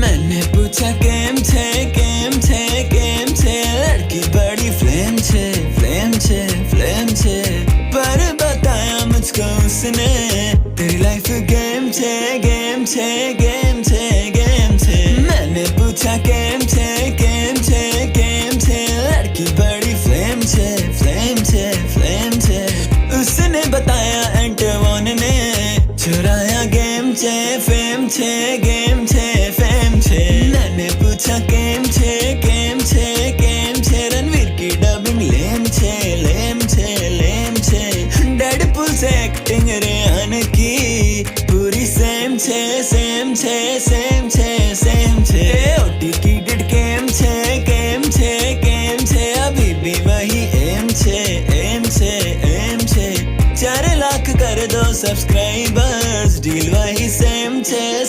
मैंने पूछा केम छे लड़की बड़ी फ्लेम छे पर बताया मुझको उसने तेरी लाइफ गेम छे मैंने पूछा केम छे लड़की बड़ी फ्लेम छे उसने बताया एंटवन ने चुराया गेम छे फेम छे मैंने पूछा केम छे रणवीर की डबिंग लेम छे डेडपूल से एक्टिंग रेहान की पूरी सेम छे ओटी की डिड केम छे अभी भी वही एम छे 4 लाख कर दो सब्सक्राइबर्स डील वही सेम छे